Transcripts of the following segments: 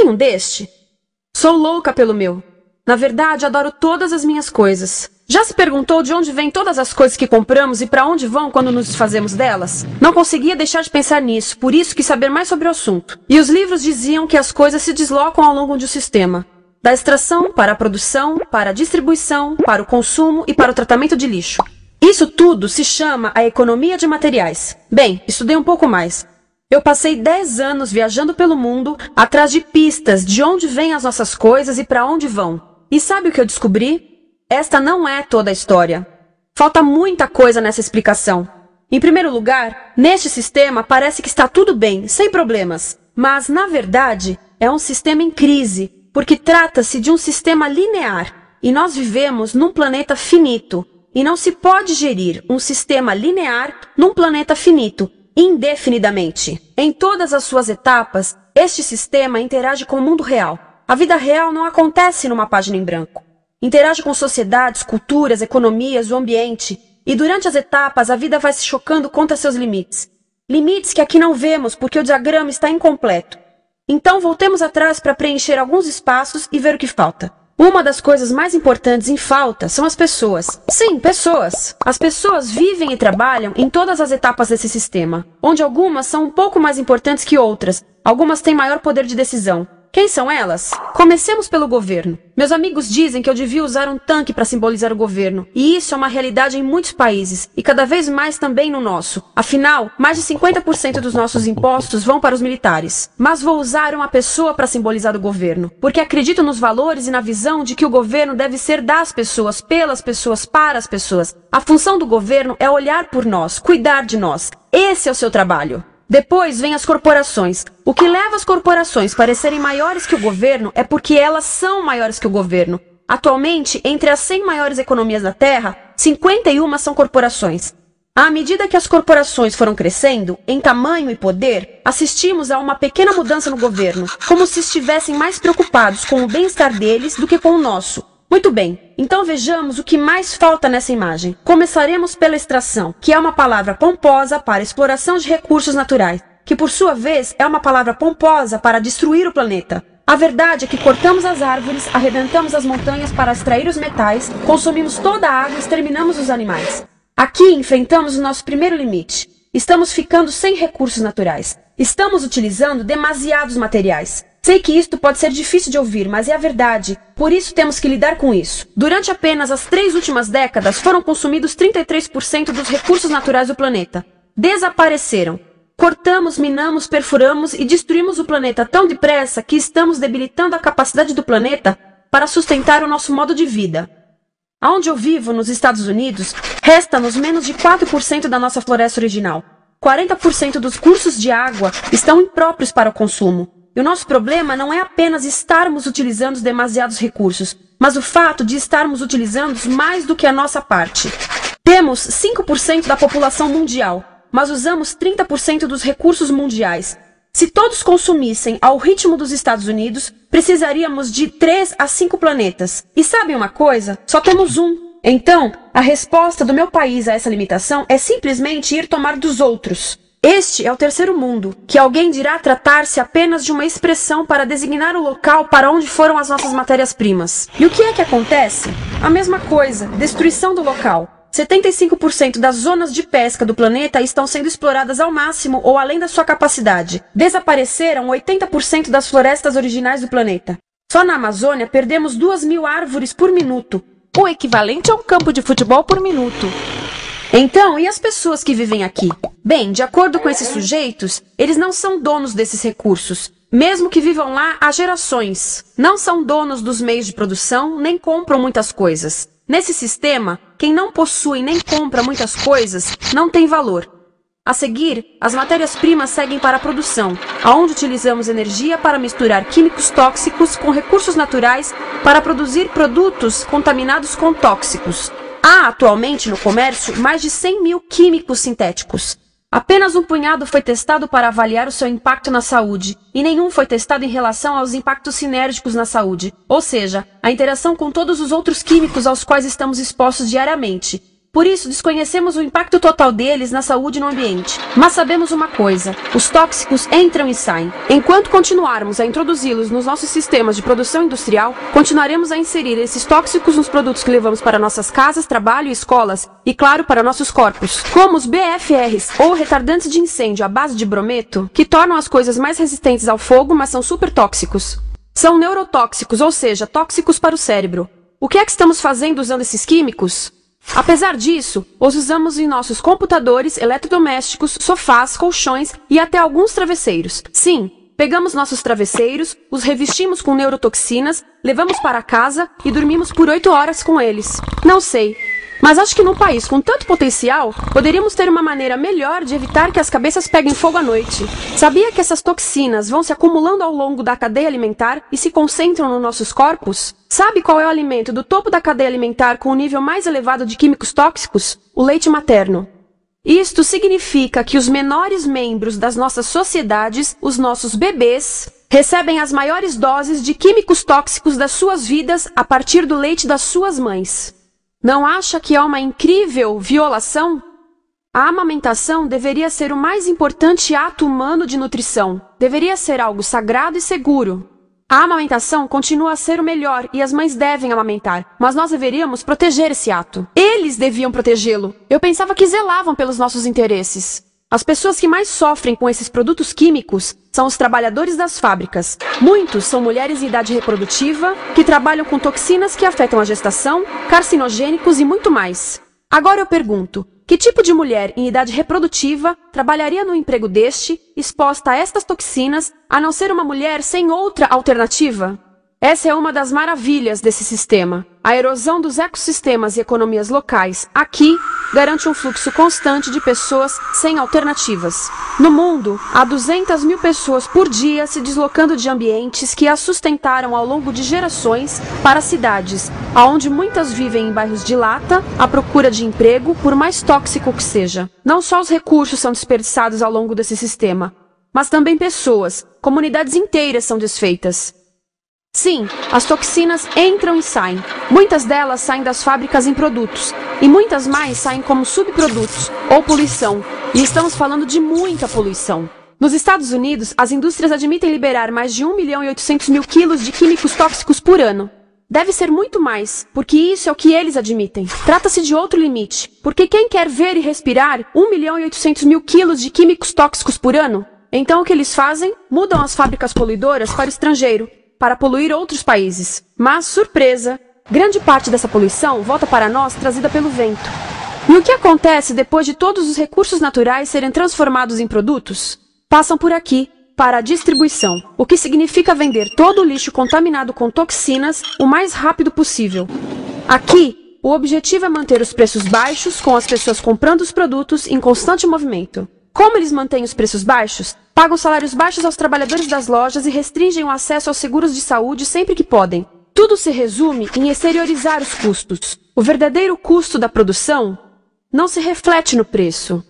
tem um deste? Sou louca pelo meu. Na verdade, adoro todas as minhas coisas. Já se perguntou de onde vêm todas as coisas que compramos e para onde vão quando nos desfazemos delas? Não conseguia deixar de pensar nisso, por isso quis saber mais sobre o assunto. E os livros diziam que as coisas se deslocam ao longo de um sistema. Da extração, para a produção, para a distribuição, para o consumo e para o tratamento de lixo. Isso tudo se chama a economia de materiais. Bem, estudei um pouco mais. Eu passei 10 anos viajando pelo mundo, atrás de pistas de onde vêm as nossas coisas e para onde vão. E sabe o que eu descobri? Esta não é toda a história. Falta muita coisa nessa explicação. Em primeiro lugar, neste sistema parece que está tudo bem, sem problemas. Mas, na verdade, é um sistema em crise, porque trata-se de um sistema linear. E nós vivemos num planeta finito. E não se pode gerir um sistema linear num planeta finito, indefinidamente. Em todas as suas etapas, este sistema interage com o mundo real. A vida real não acontece numa página em branco. Interage com sociedades, culturas, economias, o ambiente. E durante as etapas, a vida vai se chocando contra seus limites. Limites que aqui não vemos porque o diagrama está incompleto. Então voltemos atrás para preencher alguns espaços e ver o que falta. Uma das coisas mais importantes em falta são as pessoas. Sim, pessoas. As pessoas vivem e trabalham em todas as etapas desse sistema, onde algumas são um pouco mais importantes que outras. Algumas têm maior poder de decisão. Quem são elas? Comecemos pelo governo. Meus amigos dizem que eu devia usar um tanque para simbolizar o governo, e isso é uma realidade em muitos países, e cada vez mais também no nosso. Afinal, mais de 50% dos nossos impostos vão para os militares. Mas vou usar uma pessoa para simbolizar o governo, porque acredito nos valores e na visão de que o governo deve ser das pessoas, pelas pessoas, para as pessoas. A função do governo é olhar por nós, cuidar de nós. Esse é o seu trabalho. Depois vem as corporações. O que leva as corporações a parecerem maiores que o governo é porque elas são maiores que o governo. Atualmente, entre as 100 maiores economias da Terra, 51 são corporações. À medida que as corporações foram crescendo, em tamanho e poder, assistimos a uma pequena mudança no governo, como se estivessem mais preocupados com o bem-estar deles do que com o nosso. Muito bem, então vejamos o que mais falta nessa imagem. Começaremos pela extração, que é uma palavra pomposa para exploração de recursos naturais, que por sua vez é uma palavra pomposa para destruir o planeta. A verdade é que cortamos as árvores, arrebentamos as montanhas para extrair os metais, consumimos toda a água e exterminamos os animais. Aqui enfrentamos o nosso primeiro limite. Estamos ficando sem recursos naturais. Estamos utilizando demasiados materiais. Sei que isto pode ser difícil de ouvir, mas é a verdade. Por isso temos que lidar com isso. Durante apenas as 3 últimas décadas, foram consumidos 33% dos recursos naturais do planeta. Desapareceram. Cortamos, minamos, perfuramos e destruímos o planeta tão depressa que estamos debilitando a capacidade do planeta para sustentar o nosso modo de vida. Onde eu vivo, nos Estados Unidos, resta-nos menos de 4% da nossa floresta original. 40% dos cursos de água estão impróprios para o consumo. E o nosso problema não é apenas estarmos utilizando demasiados recursos, mas o fato de estarmos utilizando mais do que a nossa parte. Temos 5% da população mundial, mas usamos 30% dos recursos mundiais. Se todos consumissem ao ritmo dos Estados Unidos, precisaríamos de 3 a 5 planetas. E sabem uma coisa? Só temos um. Então, a resposta do meu país a essa limitação é simplesmente ir tomar dos outros. Este é o terceiro mundo, que alguém dirá tratar-se apenas de uma expressão para designar o local para onde foram as nossas matérias-primas. E o que é que acontece? A mesma coisa, destruição do local. 75% das zonas de pesca do planeta estão sendo exploradas ao máximo ou além da sua capacidade. Desapareceram 80% das florestas originais do planeta. Só na Amazônia perdemos 2.000 árvores por minuto, o equivalente a um campo de futebol por minuto. Então, e as pessoas que vivem aqui? Bem, de acordo com esses sujeitos, eles não são donos desses recursos, mesmo que vivam lá há gerações. Não são donos dos meios de produção, nem compram muitas coisas. Nesse sistema, quem não possui nem compra muitas coisas não tem valor. A seguir, as matérias-primas seguem para a produção, aonde utilizamos energia para misturar químicos tóxicos com recursos naturais para produzir produtos contaminados com tóxicos. Há atualmente no comércio mais de 100.000 químicos sintéticos. Apenas um punhado foi testado para avaliar o seu impacto na saúde, e nenhum foi testado em relação aos impactos sinérgicos na saúde, ou seja, a interação com todos os outros químicos aos quais estamos expostos diariamente. Por isso, desconhecemos o impacto total deles na saúde e no ambiente. Mas sabemos uma coisa: os tóxicos entram e saem. Enquanto continuarmos a introduzi-los nos nossos sistemas de produção industrial, continuaremos a inserir esses tóxicos nos produtos que levamos para nossas casas, trabalho e escolas, e claro, para nossos corpos. Como os BFRs, ou retardantes de incêndio à base de brometo, que tornam as coisas mais resistentes ao fogo, mas são super tóxicos. São neurotóxicos, ou seja, tóxicos para o cérebro. O que é que estamos fazendo usando esses químicos? Apesar disso, os usamos em nossos computadores, eletrodomésticos, sofás, colchões e até alguns travesseiros. Sim, pegamos nossos travesseiros, os revestimos com neurotoxinas, levamos para casa e dormimos por 8 horas com eles. Não sei, mas acho que num país com tanto potencial, poderíamos ter uma maneira melhor de evitar que as cabeças peguem fogo à noite. Sabia que essas toxinas vão se acumulando ao longo da cadeia alimentar e se concentram nos nossos corpos? Sabe qual é o alimento do topo da cadeia alimentar com o nível mais elevado de químicos tóxicos? O leite materno. Isto significa que os menores membros das nossas sociedades, os nossos bebês, recebem as maiores doses de químicos tóxicos das suas vidas a partir do leite das suas mães. Não acha que é uma incrível violação? A amamentação deveria ser o mais importante ato humano de nutrição. Deveria ser algo sagrado e seguro. A amamentação continua a ser o melhor e as mães devem amamentar, mas nós deveríamos proteger esse ato. Eles deviam protegê-lo. Eu pensava que zelavam pelos nossos interesses. As pessoas que mais sofrem com esses produtos químicos são os trabalhadores das fábricas. Muitos são mulheres em idade reprodutiva, que trabalham com toxinas que afetam a gestação, carcinogênicos e muito mais. Agora eu pergunto, que tipo de mulher em idade reprodutiva trabalharia no emprego deste, exposta a estas toxinas, a não ser uma mulher sem outra alternativa? Essa é uma das maravilhas desse sistema. A erosão dos ecossistemas e economias locais, aqui, garante um fluxo constante de pessoas sem alternativas. No mundo, há 200 mil pessoas por dia se deslocando de ambientes que as sustentaram ao longo de gerações para cidades, onde muitas vivem em bairros de lata, à procura de emprego, por mais tóxico que seja. Não só os recursos são desperdiçados ao longo desse sistema, mas também pessoas, comunidades inteiras são desfeitas. Sim, as toxinas entram e saem. Muitas delas saem das fábricas em produtos, e muitas mais saem como subprodutos, ou poluição. E estamos falando de muita poluição. Nos Estados Unidos, as indústrias admitem liberar mais de 1.800.000 quilos de químicos tóxicos por ano. Deve ser muito mais, porque isso é o que eles admitem. Trata-se de outro limite, porque quem quer ver e respirar 1.800.000 quilos de químicos tóxicos por ano? Então o que eles fazem? Mudam as fábricas poluidoras para o estrangeiro, para poluir outros países. Mas, surpresa, grande parte dessa poluição volta para nós trazida pelo vento. E o que acontece depois de todos os recursos naturais serem transformados em produtos? Passam por aqui, para a distribuição, o que significa vender todo o lixo contaminado com toxinas o mais rápido possível. Aqui, o objetivo é manter os preços baixos, com as pessoas comprando os produtos em constante movimento. Como eles mantêm os preços baixos? Pagam salários baixos aos trabalhadores das lojas e restringem o acesso aos seguros de saúde sempre que podem. Tudo se resume em exteriorizar os custos. O verdadeiro custo da produção não se reflete no preço.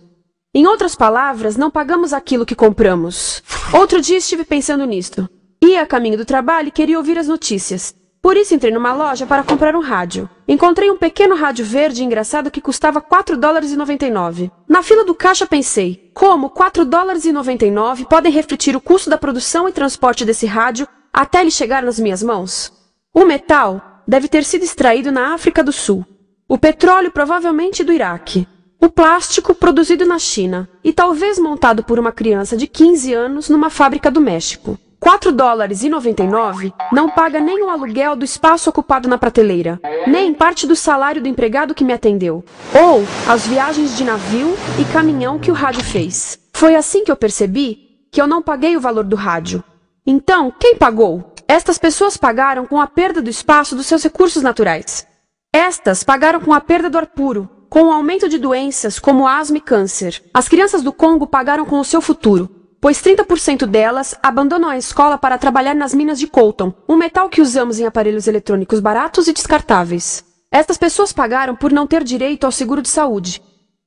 Em outras palavras, não pagamos aquilo que compramos. Outro dia estive pensando nisto. Ia a caminho do trabalho e queria ouvir as notícias. Por isso entrei numa loja para comprar um rádio. Encontrei um pequeno rádio verde engraçado que custava $4,99. Na fila do caixa pensei, como $4,99 podem refletir o custo da produção e transporte desse rádio até ele chegar nas minhas mãos? O metal deve ter sido extraído na África do Sul. O petróleo provavelmente do Iraque. O plástico produzido na China e talvez montado por uma criança de 15 anos numa fábrica do México. $4,99 não paga nem o aluguel do espaço ocupado na prateleira, nem parte do salário do empregado que me atendeu, ou as viagens de navio e caminhão que o rádio fez. Foi assim que eu percebi que eu não paguei o valor do rádio. Então, quem pagou? Estas pessoas pagaram com a perda do espaço dos seus recursos naturais. Estas pagaram com a perda do ar puro, com o aumento de doenças como asma e câncer. As crianças do Congo pagaram com o seu futuro, pois 30% delas abandonam a escola para trabalhar nas minas de coltan, um metal que usamos em aparelhos eletrônicos baratos e descartáveis. Estas pessoas pagaram por não ter direito ao seguro de saúde.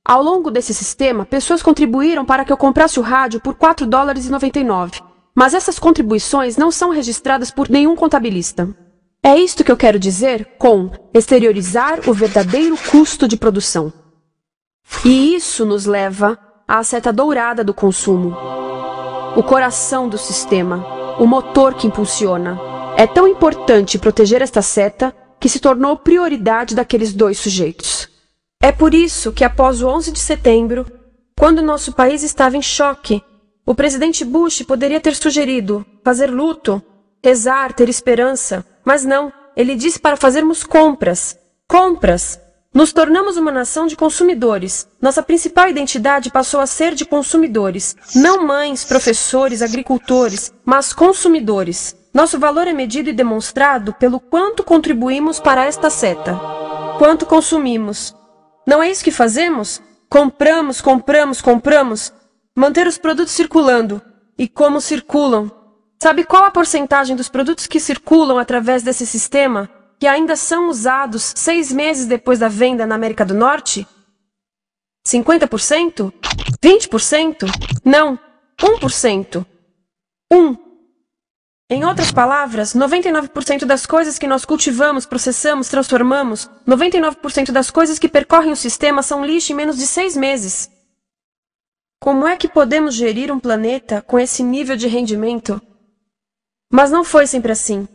Ao longo desse sistema, pessoas contribuíram para que eu comprasse o rádio por $4,99, mas essas contribuições não são registradas por nenhum contabilista. É isto que eu quero dizer com exteriorizar o verdadeiro custo de produção. E isso nos leva à seta dourada do consumo. O coração do sistema, o motor que impulsiona. É tão importante proteger esta seta que se tornou prioridade daqueles dois sujeitos. É por isso que após o 11 de setembro, quando nosso país estava em choque, o presidente Bush poderia ter sugerido fazer luto, rezar, ter esperança, mas não, ele disse para fazermos compras. Compras! Nos tornamos uma nação de consumidores. Nossa principal identidade passou a ser de consumidores. Não mães, professores, agricultores, mas consumidores. Nosso valor é medido e demonstrado pelo quanto contribuímos para esta seta. Quanto consumimos. Não é isso que fazemos? Compramos, compramos, compramos. Manter os produtos circulando. E como circulam? Sabe qual a porcentagem dos produtos que circulam através desse sistema que ainda são usados 6 meses depois da venda na América do Norte? 50%? 20%? Não, 1%. 1. Em outras palavras, 99% das coisas que nós cultivamos, processamos, transformamos, 99% das coisas que percorrem o sistema são lixo em menos de 6 meses. Como é que podemos gerir um planeta com esse nível de rendimento? Mas não foi sempre assim.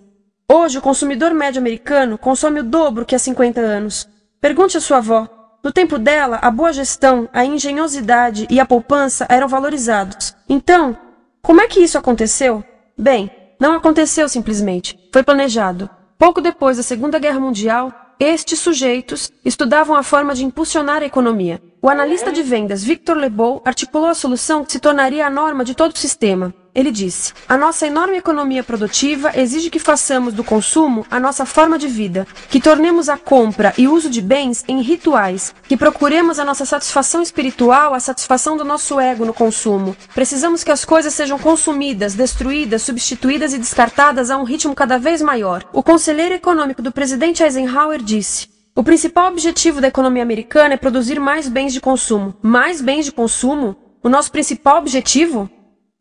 Hoje, o consumidor médio americano consome o dobro que há 50 anos. Pergunte à sua avó. No tempo dela, a boa gestão, a engenhosidade e a poupança eram valorizados. Então, como é que isso aconteceu? Bem, não aconteceu simplesmente. Foi planejado. Pouco depois da Segunda Guerra Mundial, estes sujeitos estudavam a forma de impulsionar a economia. O analista de vendas Victor Lebow articulou a solução que se tornaria a norma de todo o sistema. Ele disse: a nossa enorme economia produtiva exige que façamos do consumo a nossa forma de vida, que tornemos a compra e o uso de bens em rituais, que procuremos a nossa satisfação espiritual, a satisfação do nosso ego no consumo. Precisamos que as coisas sejam consumidas, destruídas, substituídas e descartadas a um ritmo cada vez maior. O conselheiro econômico do presidente Eisenhower disse: o principal objetivo da economia americana é produzir mais bens de consumo. Mais bens de consumo? O nosso principal objetivo?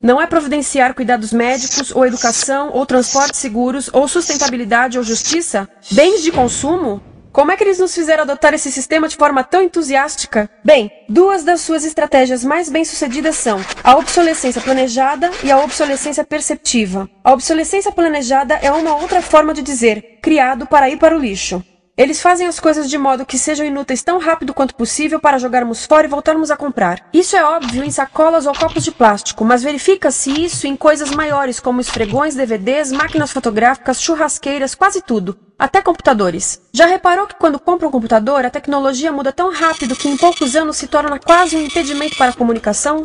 Não é providenciar cuidados médicos, ou educação, ou transportes seguros, ou sustentabilidade, ou justiça? Bens de consumo? Como é que eles nos fizeram adotar esse sistema de forma tão entusiástica? Bem, 2 das suas estratégias mais bem-sucedidas são a obsolescência planejada e a obsolescência perceptiva. A obsolescência planejada é uma outra forma de dizer, criado para ir para o lixo. Eles fazem as coisas de modo que sejam inúteis tão rápido quanto possível para jogarmos fora e voltarmos a comprar. Isso é óbvio em sacolas ou copos de plástico, mas verifica-se isso em coisas maiores como esfregões, DVDs, máquinas fotográficas, churrasqueiras, quase tudo. Até computadores. Já reparou que quando compra um computador, a tecnologia muda tão rápido que em poucos anos se torna quase um impedimento para a comunicação?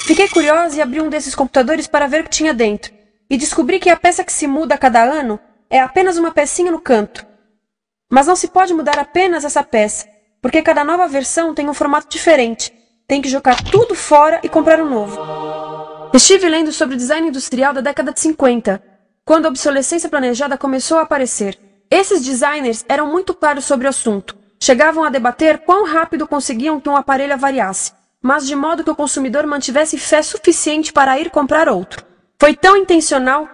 Fiquei curiosa e abri um desses computadores para ver o que tinha dentro. E descobri que a peça que se muda a cada ano é apenas uma pecinha no canto. Mas não se pode mudar apenas essa peça, porque cada nova versão tem um formato diferente. Tem que jogar tudo fora e comprar um novo. Estive lendo sobre o design industrial da década de 50, quando a obsolescência planejada começou a aparecer. Esses designers eram muito claros sobre o assunto. Chegavam a debater quão rápido conseguiam que um aparelho avariasse, mas de modo que o consumidor mantivesse fé suficiente para ir comprar outro. Foi tão intencional,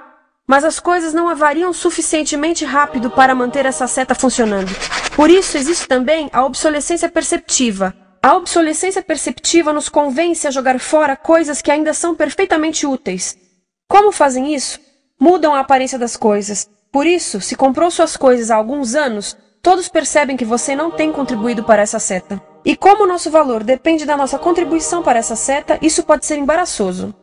mas as coisas não avariam suficientemente rápido para manter essa seta funcionando. Por isso existe também a obsolescência perceptiva. A obsolescência perceptiva nos convence a jogar fora coisas que ainda são perfeitamente úteis. Como fazem isso? Mudam a aparência das coisas. Por isso, se comprou suas coisas há alguns anos, todos percebem que você não tem contribuído para essa seta. E como o nosso valor depende da nossa contribuição para essa seta, isso pode ser embaraçoso.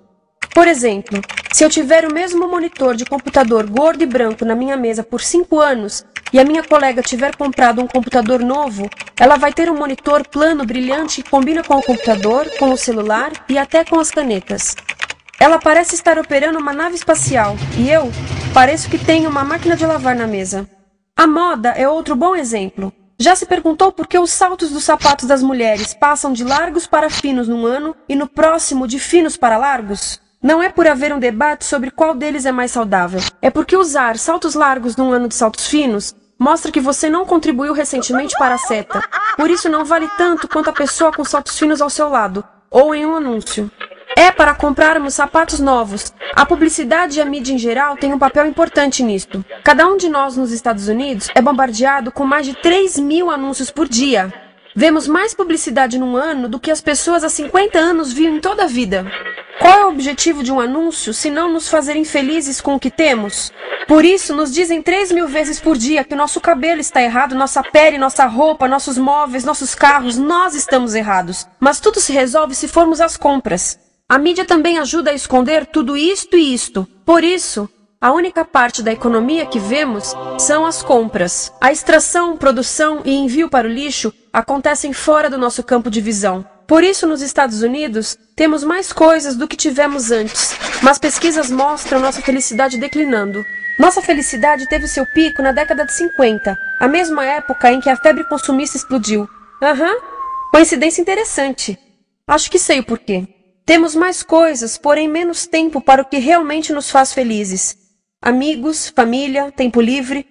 Por exemplo, se eu tiver o mesmo monitor de computador gordo e branco na minha mesa por 5 anos e a minha colega tiver comprado um computador novo, ela vai ter um monitor plano brilhante que combina com o computador, com o celular e até com as canetas. Ela parece estar operando uma nave espacial e eu pareço que tenho uma máquina de lavar na mesa. A moda é outro bom exemplo. Já se perguntou por que os saltos dos sapatos das mulheres passam de largos para finos num ano e no próximo de finos para largos? Não é por haver um debate sobre qual deles é mais saudável. É porque usar saltos largos num ano de saltos finos mostra que você não contribuiu recentemente para a seta. Por isso não vale tanto quanto a pessoa com saltos finos ao seu lado, ou em um anúncio. É para comprarmos sapatos novos. A publicidade e a mídia em geral têm um papel importante nisto. Cada um de nós nos Estados Unidos é bombardeado com mais de 3.000 anúncios por dia. Vemos mais publicidade num ano do que as pessoas há 50 anos viam em toda a vida. Qual é o objetivo de um anúncio se não nos fazer infelizes com o que temos? Por isso, nos dizem 3.000 vezes por dia que o nosso cabelo está errado, nossa pele, nossa roupa, nossos móveis, nossos carros, nós estamos errados. Mas tudo se resolve se formos às compras. A mídia também ajuda a esconder tudo isto e isto. Por isso, a única parte da economia que vemos são as compras. A extração, produção e envio para o lixo acontecem fora do nosso campo de visão. Por isso, nos Estados Unidos, temos mais coisas do que tivemos antes. Mas pesquisas mostram nossa felicidade declinando. Nossa felicidade teve seu pico na década de 50, a mesma época em que a febre consumista explodiu. Coincidência interessante. Acho que sei o porquê. Temos mais coisas, porém menos tempo para o que realmente nos faz felizes. Amigos, família, tempo livre.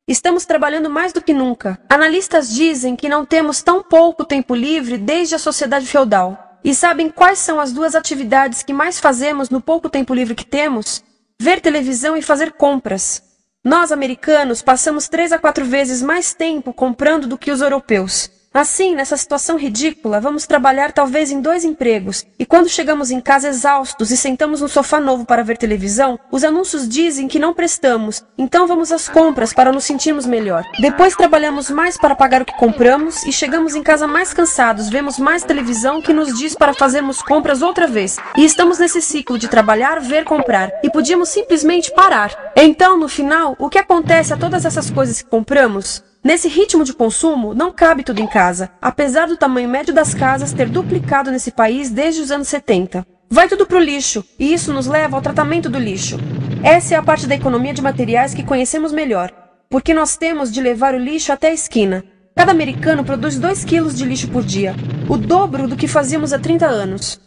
Estamos trabalhando mais do que nunca. Analistas dizem que não temos tão pouco tempo livre desde a sociedade feudal. E sabem quais são as duas atividades que mais fazemos no pouco tempo livre que temos? Ver televisão e fazer compras. Nós, americanos, passamos 3 a 4 vezes mais tempo comprando do que os europeus. Assim, nessa situação ridícula, vamos trabalhar talvez em 2 empregos, e quando chegamos em casa exaustos e sentamos no sofá novo para ver televisão, os anúncios dizem que não prestamos, então vamos às compras para nos sentirmos melhor. Depois trabalhamos mais para pagar o que compramos, e chegamos em casa mais cansados, vemos mais televisão que nos diz para fazermos compras outra vez. E estamos nesse ciclo de trabalhar, ver, comprar, e podíamos simplesmente parar. Então, no final, o que acontece a todas essas coisas que compramos? Nesse ritmo de consumo, não cabe tudo em casa, apesar do tamanho médio das casas ter duplicado nesse país desde os anos 70. Vai tudo pro lixo, e isso nos leva ao tratamento do lixo. Essa é a parte da economia de materiais que conhecemos melhor, porque nós temos de levar o lixo até a esquina. Cada americano produz 2 quilos de lixo por dia, o dobro do que fazíamos há 30 anos.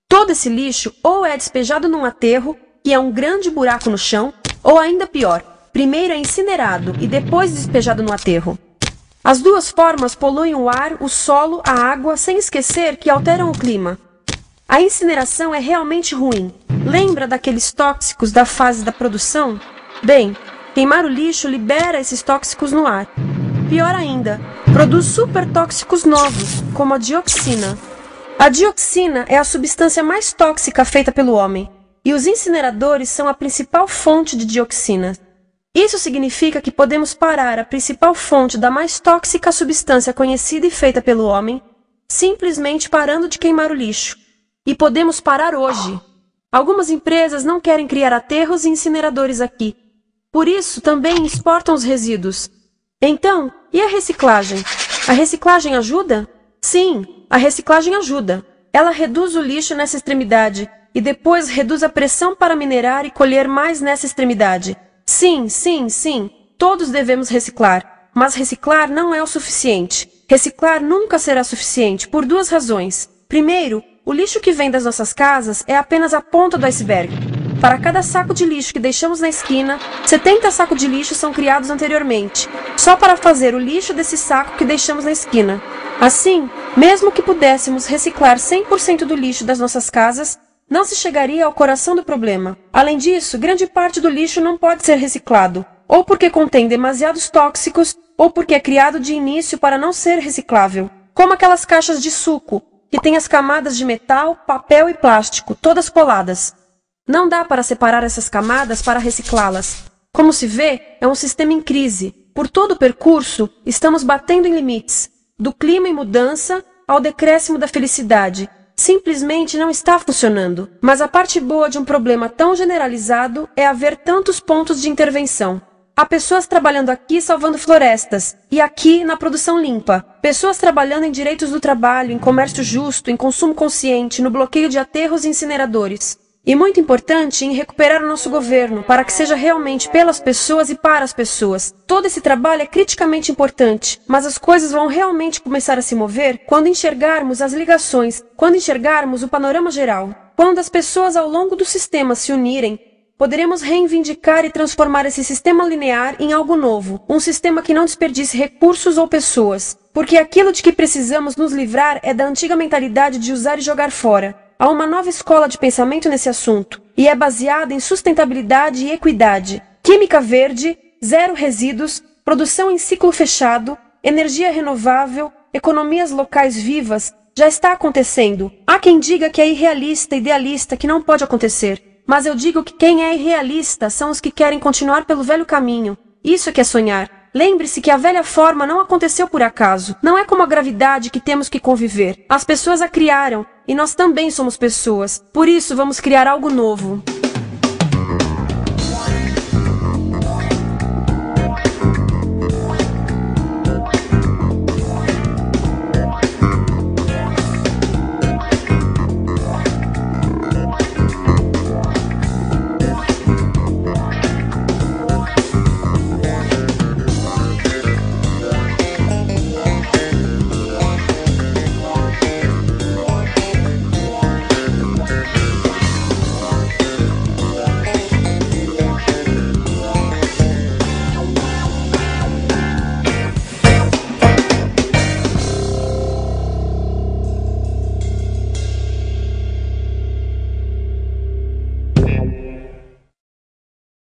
Todo esse lixo ou é despejado num aterro, que é um grande buraco no chão, ou ainda pior, primeiro é incinerado e depois despejado no aterro. As duas formas poluem o ar, o solo, a água, sem esquecer que alteram o clima. A incineração é realmente ruim. Lembra daqueles tóxicos da fase da produção? Bem, queimar o lixo libera esses tóxicos no ar. Pior ainda, produz supertóxicos novos, como a dioxina. A dioxina é a substância mais tóxica feita pelo homem, e os incineradores são a principal fonte de dioxina. Isso significa que podemos parar a principal fonte da mais tóxica substância conhecida e feita pelo homem, simplesmente parando de queimar o lixo. E podemos parar hoje. Algumas empresas não querem criar aterros e incineradores aqui. Por isso, também exportam os resíduos. Então, e a reciclagem? A reciclagem ajuda? Sim, a reciclagem ajuda. Ela reduz o lixo nessa extremidade e depois reduz a pressão para minerar e colher mais nessa extremidade. Sim, todos devemos reciclar, mas reciclar não é o suficiente. Reciclar nunca será suficiente por 2 razões. Primeiro, o lixo que vem das nossas casas é apenas a ponta do iceberg. Para cada saco de lixo que deixamos na esquina, 70 sacos de lixo são criados anteriormente, só para fazer o lixo desse saco que deixamos na esquina. Assim, mesmo que pudéssemos reciclar 100% do lixo das nossas casas, não se chegaria ao coração do problema. Além disso, grande parte do lixo não pode ser reciclado, ou porque contém demasiados tóxicos, ou porque é criado de início para não ser reciclável. Como aquelas caixas de suco, que têm as camadas de metal, papel e plástico, todas coladas. Não dá para separar essas camadas para reciclá-las. Como se vê, é um sistema em crise. Por todo o percurso, estamos batendo em limites, do clima em mudança ao decréscimo da felicidade. Simplesmente não está funcionando. Mas a parte boa de um problema tão generalizado é haver tantos pontos de intervenção. Há pessoas trabalhando aqui salvando florestas, e aqui na produção limpa. Pessoas trabalhando em direitos do trabalho, em comércio justo, em consumo consciente, no bloqueio de aterros e incineradores. E muito importante, em recuperar o nosso governo, para que seja realmente pelas pessoas e para as pessoas. Todo esse trabalho é criticamente importante, mas as coisas vão realmente começar a se mover quando enxergarmos as ligações, quando enxergarmos o panorama geral. Quando as pessoas ao longo do sistema se unirem, poderemos reivindicar e transformar esse sistema linear em algo novo, um sistema que não desperdice recursos ou pessoas, porque aquilo de que precisamos nos livrar é da antiga mentalidade de usar e jogar fora. Há uma nova escola de pensamento nesse assunto, e é baseada em sustentabilidade e equidade, química verde, zero resíduos, produção em ciclo fechado, energia renovável, economias locais vivas, já está acontecendo. Há quem diga que é irrealista, idealista, que não pode acontecer. Mas eu digo que quem é irrealista são os que querem continuar pelo velho caminho. Isso é que é sonhar. Lembre-se que a velha forma não aconteceu por acaso. Não é como a gravidade que temos que conviver. As pessoas a criaram, e nós também somos pessoas. Por isso vamos criar algo novo.